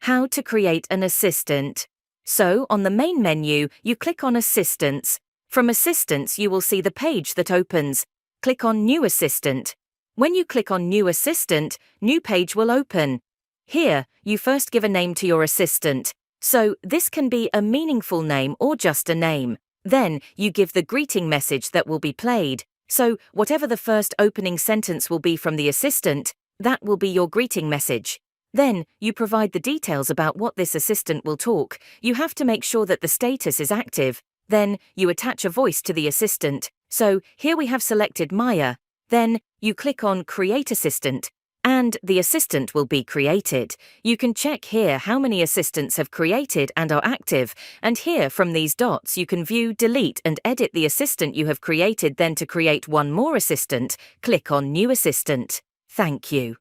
How to create an assistant. So, on the main menu, you click on Assistants. From Assistants, you will see the page that opens. Click on New Assistant. When you click on New Assistant, new page will open. Here, you first give a name to your assistant. So, this can be a meaningful name or just a name. Then, you give the greeting message that will be played. So, whatever the first opening sentence will be from the assistant, that will be your greeting message. Then, you provide the details about what this assistant will talk. You have to make sure that the status is active. Then, you attach a voice to the assistant. So, here we have selected Maya. Then, you click on Create Assistant, and the assistant will be created. You can check here how many assistants have created and are active, and here from these dots you can view, delete and edit the assistant you have created. Then to create one more assistant, click on New Assistant. Thank you.